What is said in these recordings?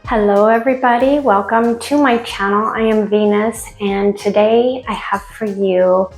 Hello everybody, welcome to my channel. I am Venus and today I have for you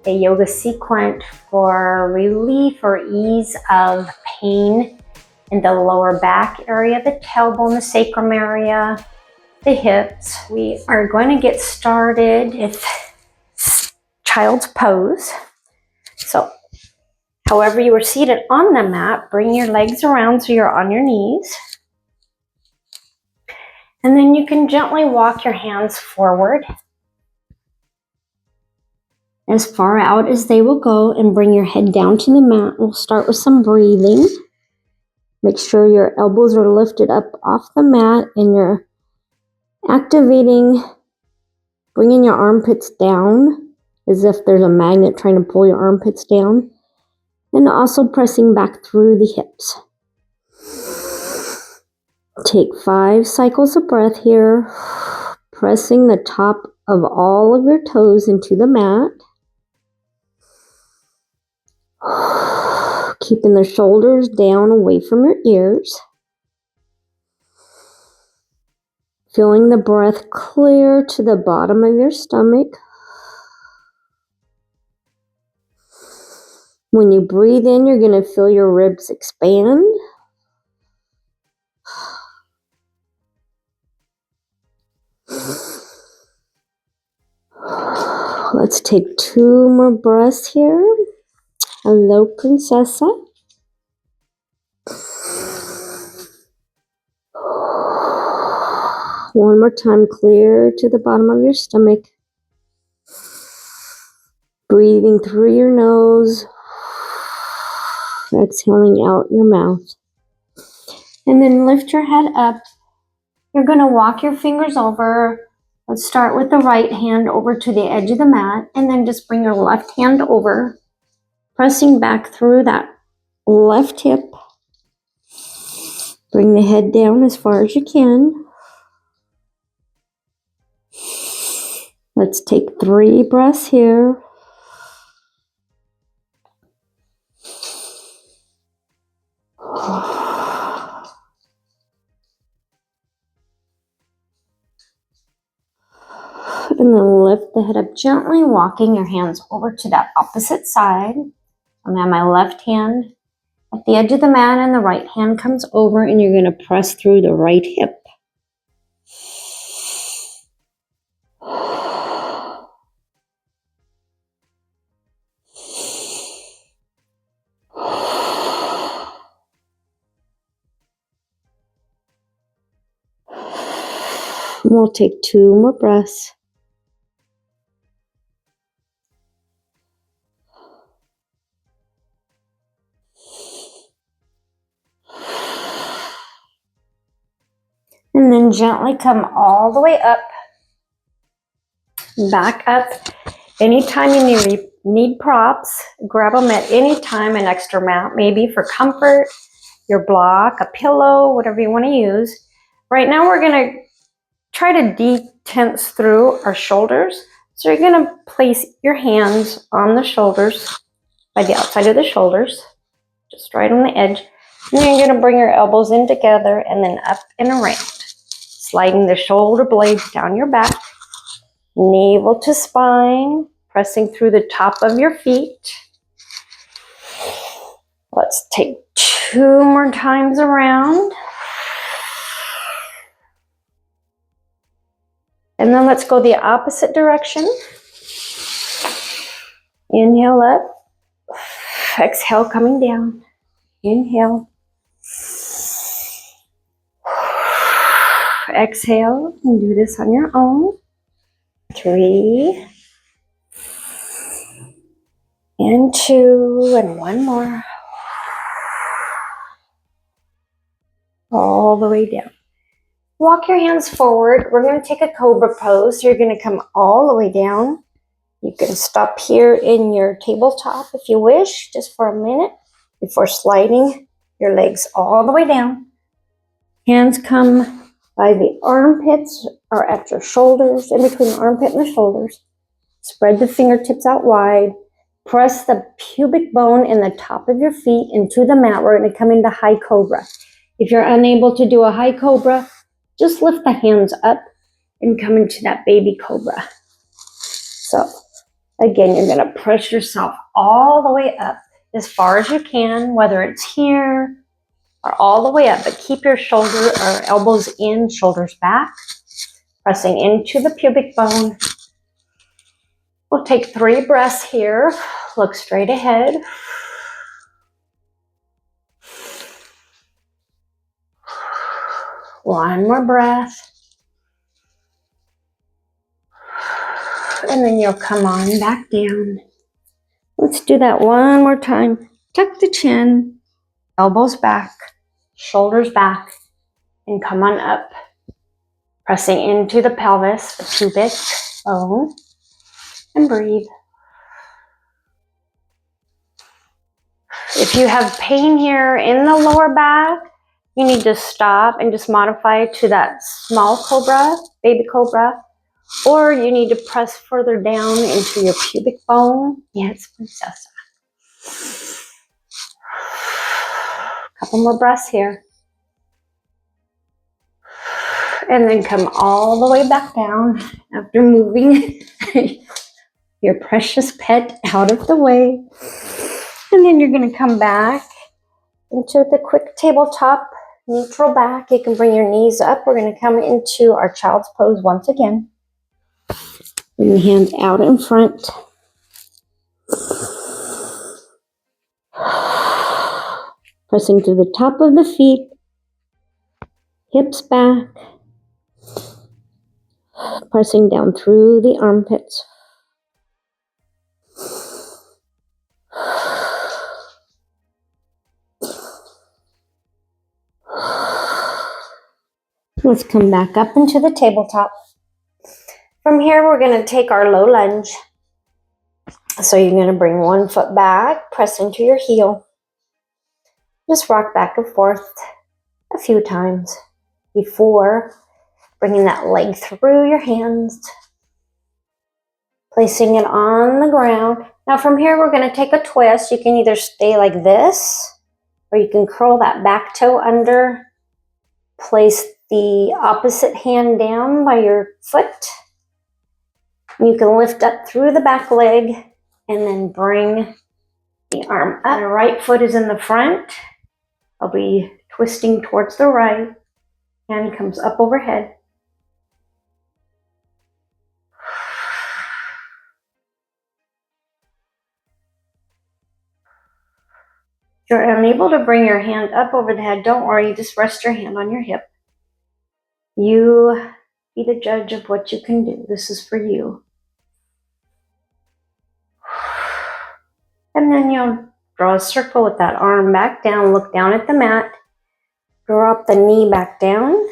a yoga sequence for relief or ease of pain in the lower back area, the tailbone, the sacrum area, the hips. We are going to get started with child's pose. So however you are seated on the mat, bring your legs around so you're on your knees. And then you can gently walk your hands forward as far out as they will go and bring your head down to the mat. We'll start with some breathing. Make sure your elbows are lifted up off the mat and you're activating, bringing your armpits down as if there's a magnet trying to pull your armpits down, and also pressing back through the hips. Take 5 cycles of breath here, pressing the top of all of your toes into the mat. Keeping the shoulders down away from your ears. Feeling the breath clear to the bottom of your stomach. When you breathe in, you're going to feel your ribs expand. Let's take 2 more breaths here. Hello, Princessa. One more time, clear to the bottom of your stomach. Breathing through your nose. Exhaling out your mouth. And then lift your head up. You're going to walk your fingers over. Let's start with the right hand over to the edge of the mat. And then just bring your left hand over. Pressing back through that left hip. Bring the head down as far as you can. Let's take 3 breaths here. And then lift the head up gently, walking your hands over to that opposite side. I'm at my left hand at the edge of the mat and the right hand comes over and you're going to press through the right hip. We'll take 2 more breaths. And then gently come all the way up, back up. Anytime you need props, grab them at any time, an extra mat, maybe for comfort, your block, a pillow, whatever you want to use. Right now we're going to try to detense through our shoulders. So you're going to place your hands on the shoulders, by the outside of the shoulders, just right on the edge. And then you're going to bring your elbows in together and then up and around. Sliding the shoulder blades down your back, navel to spine, pressing through the top of your feet. Let's take 2 more times around. And then let's go the opposite direction. Inhale up, exhale coming down. Inhale. Exhale and do this on your own. 3 and 2 and 1 more. All the way down. Walk your hands forward. We're going to take a cobra pose. So you're going to come all the way down. You can stop here in your tabletop if you wish, just for a minute before sliding your legs all the way down. Hands come by the armpits or at your shoulders, in between the armpit and the shoulders. Spread the fingertips out wide. Press the pubic bone in the top of your feet into the mat. We're going to come into high cobra. If you're unable to do a high cobra, just lift the hands up and come into that baby cobra. So again, you're going to press yourself all the way up as far as you can, whether it's here or all the way up, but keep your shoulder or elbows in, shoulders back, pressing into the pubic bone. We'll take 3 breaths here. Look straight ahead. One more breath. And then you'll come on back down. Let's do that one more time. Tuck the chin, elbows back, shoulders back, and come on up. Pressing into the pelvis, the pubic bone, and breathe. If you have pain here in the lower back, you need to stop and just modify to that small cobra, baby cobra, or you need to press further down into your pubic bone. Yes, princess. Couple more breaths here. And then come all the way back down after moving your precious pet out of the way. And then you're going to come back into the quick tabletop, neutral back. You can bring your knees up. We're going to come into our child's pose once again. Bring your hands out in front. Pressing through the top of the feet, hips back. Pressing down through the armpits. Let's come back up into the tabletop. From here, we're going to take our low lunge. So you're going to bring one foot back, press into your heel. Just rock back and forth a few times before bringing that leg through your hands, placing it on the ground. Now from here, we're going to take a twist. You can either stay like this, or you can curl that back toe under, place the opposite hand down by your foot. You can lift up through the back leg and then bring the arm up. The right foot is in the front. I'll be twisting towards the right. Hand comes up overhead. If you're unable to bring your hand up over the head, don't worry, just rest your hand on your hip. You be the judge of what you can do. This is for you. And then you'll draw a circle with that arm back down, look down at the mat, drop the knee back down,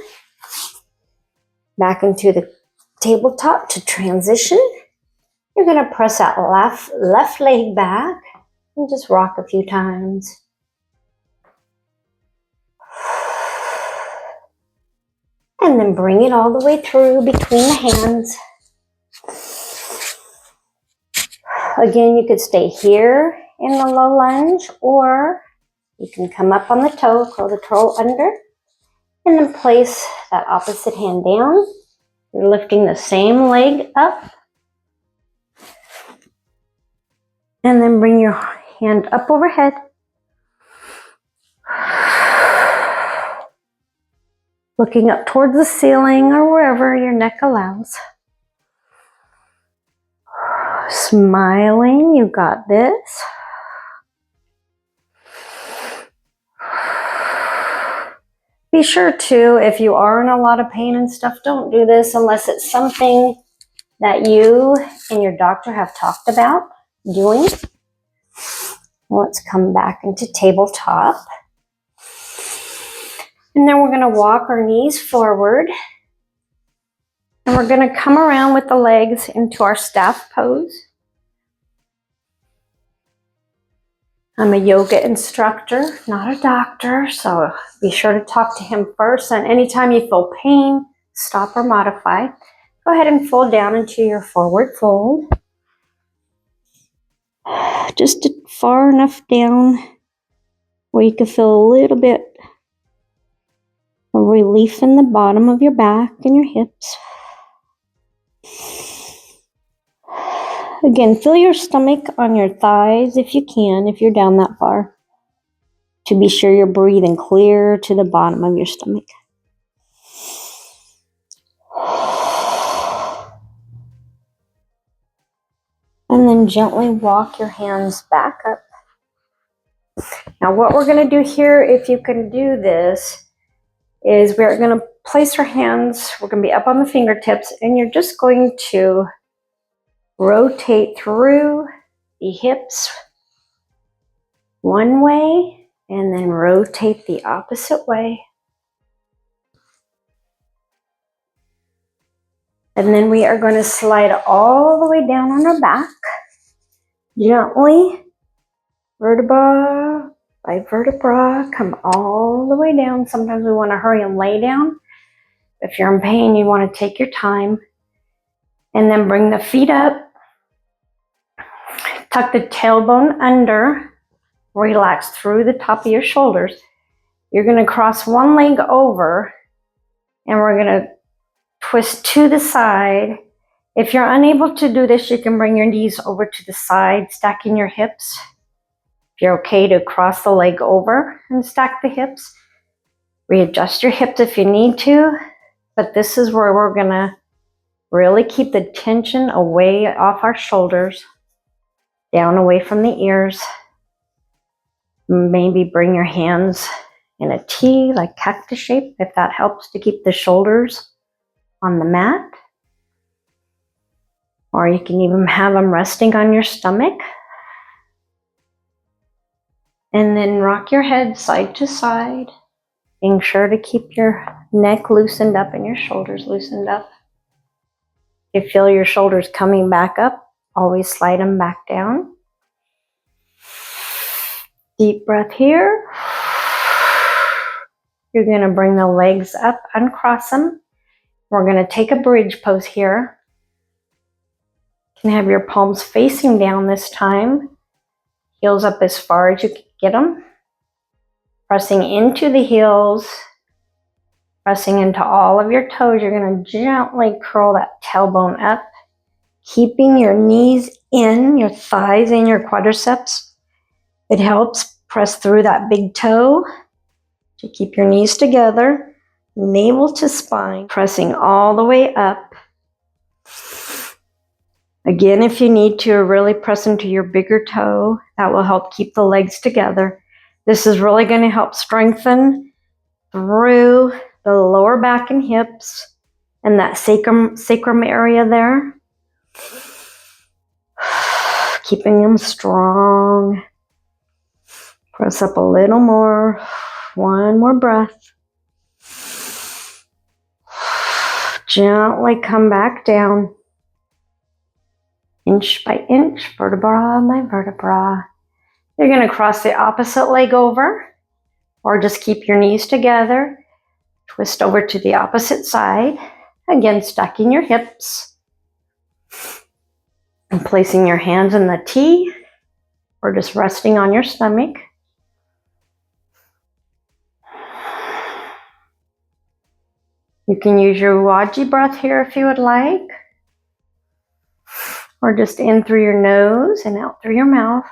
back into the tabletop to transition. You're going to press that left leg back and just rock a few times. And then bring it all the way through between the hands. Again, you could stay here in the low lunge, or you can come up on the toe, curl the toe under, and then place that opposite hand down. You're lifting the same leg up. And then bring your hand up overhead. Looking up towards the ceiling or wherever your neck allows. Smiling, you got this. Be sure to, if you are in a lot of pain and stuff, don't do this unless it's something that you and your doctor have talked about doing. Let's come back into tabletop. And then we're going to walk our knees forward. And we're going to come around with the legs into our staff pose. I'm a yoga instructor, not a doctor, so be sure to talk to him first. And anytime you feel pain, stop or modify. Go ahead and fold down into your forward fold. Just far enough down where you can feel a little bit A relief in the bottom of your back and your hips. Again, feel your stomach on your thighs if you can, if you're down that far. To be sure you're breathing clear to the bottom of your stomach. And then gently walk your hands back up. Now what we're going to do here, if you can do this, is we're going to place our hands, we're going to be up on the fingertips, and you're just going to rotate through the hips one way and then rotate the opposite way. And then we are going to slide all the way down on our back, gently, vertebra by vertebra, come all the way down. Sometimes we want to hurry and lay down. If you're in pain, you want to take your time. And then bring the feet up, tuck the tailbone under, relax through the top of your shoulders. You're going to cross one leg over, and we're going to twist to the side. If you're unable to do this, you can bring your knees over to the side, stacking your hips. If you're okay to cross the leg over and stack the hips, readjust your hips if you need to, but this is where we're going to really keep the tension away off our shoulders, down away from the ears. Maybe bring your hands in a T, like cactus shape, if that helps to keep the shoulders on the mat. Or you can even have them resting on your stomach. And then rock your head side to side, being sure to keep your neck loosened up and your shoulders loosened up. If you feel your shoulders coming back up, always slide them back down. Deep breath here. You're going to bring the legs up, uncross them. We're going to take a bridge pose here. You can have your palms facing down this time. Heels up as far as you can get them. Pressing into the heels. Pressing into all of your toes. You're going to gently curl that tailbone up. Keeping your knees in, your thighs and your quadriceps. It helps press through that big toe to keep your knees together. Navel to spine. Pressing all the way up. Again, if you need to, really press into your bigger toe. That will help keep the legs together. This is really going to help strengthen through the lower back and hips and that sacrum area there. Keeping them strong. Press up a little more. One more breath. Gently come back down. Inch by inch, vertebra by vertebra. You're going to cross the opposite leg over, or just keep your knees together. Twist over to the opposite side. Again, stacking your hips. And placing your hands in the T, or just resting on your stomach. You can use your Waji breath here if you would like. Or just in through your nose and out through your mouth.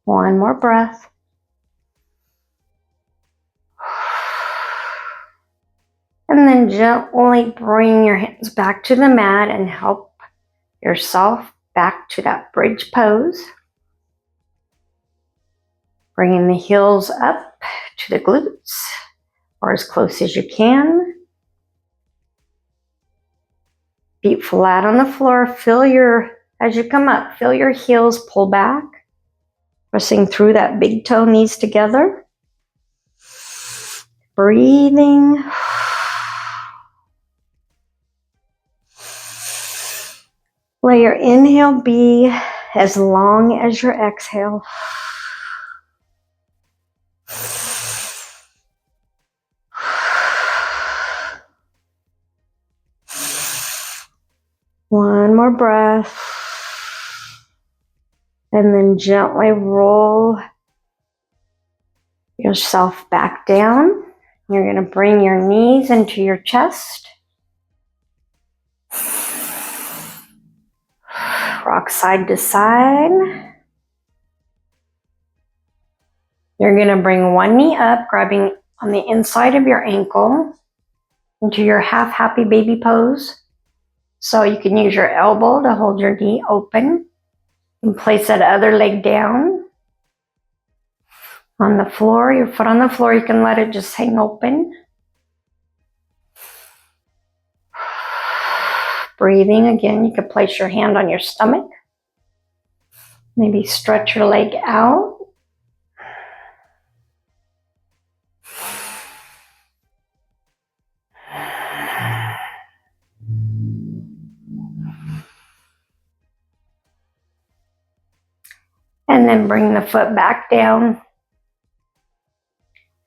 One more breath. And then gently bring your hands back to the mat and help yourself back to that bridge pose. Bringing the heels up to the glutes, or as close as you can. Feet flat on the floor. As you come up, feel your heels pull back. Pressing through that big toe, knees together. Breathing. Let your inhale be as long as your exhale. One more breath. And then gently roll yourself back down. You're going to bring your knees into your chest. Rock side to side. You're going to bring one knee up, grabbing on the inside of your ankle into your half happy baby pose. So you can use your elbow to hold your knee open and place that other leg down on the floor, your foot on the floor. You can let it just hang open. Breathing again, you could place your hand on your stomach. Maybe stretch your leg out. And then bring the foot back down.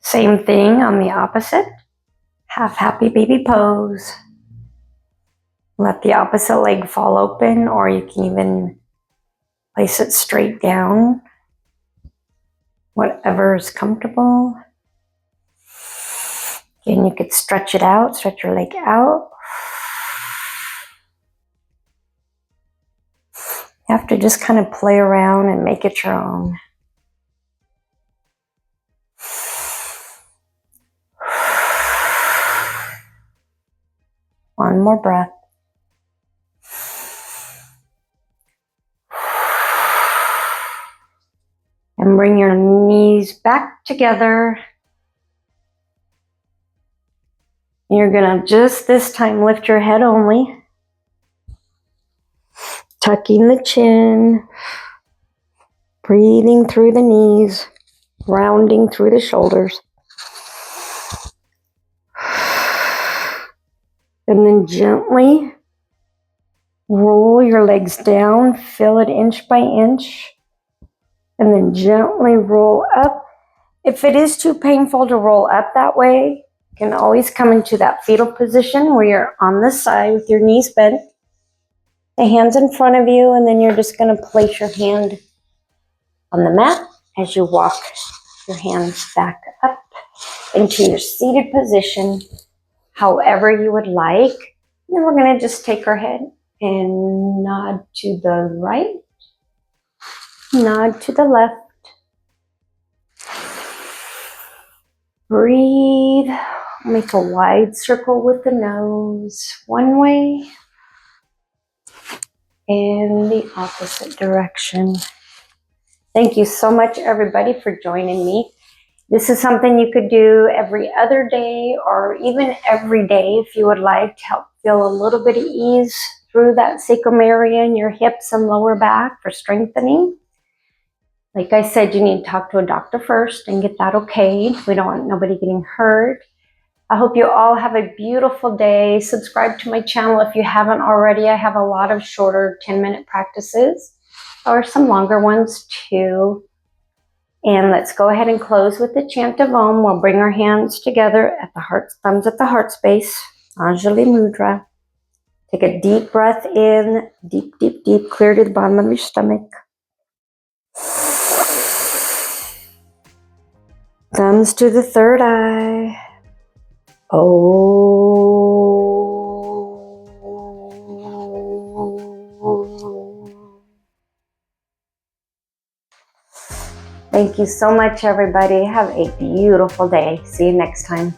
Same thing on the opposite. Half happy baby pose. Let the opposite leg fall open, or you can even place it straight down. Whatever is comfortable. Again, you could stretch it out, stretch your leg out. You have to just kind of play around and make it your own. One more breath. And bring your knees back together. You're gonna just this time lift your head only. Tucking the chin. Breathing through the knees. Rounding through the shoulders. And then gently roll your legs down. Feel it inch by inch. And then gently roll up. If it is too painful to roll up that way, you can always come into that fetal position where you're on this side with your knees bent. The hands in front of you, and then you're just going to place your hand on the mat as you walk your hands back up into your seated position, however you would like. And then we're going to just take our head and nod to the right, nod to the left. Breathe. Make a wide circle with the nose one way and the opposite direction. Thank you so much, everybody, for joining me. This is something you could do every other day or even every day if you would like, to help feel a little bit of ease through that sacrum area in your hips and lower back for strengthening. Like I said, you need to talk to a doctor first and get that okayed. We don't want nobody getting hurt. I hope you all have a beautiful day. Subscribe to my channel if you haven't already. I have a lot of shorter 10-minute practices or some longer ones too. And let's go ahead and close with the chant of Om. We'll bring our hands together at the heart, thumbs at the heart space, Anjali Mudra. Take a deep breath in, deep, deep, deep, clear to the bottom of your stomach. Thumbs to the third eye. Thank you so much, everybody. Have a beautiful day. See you next time.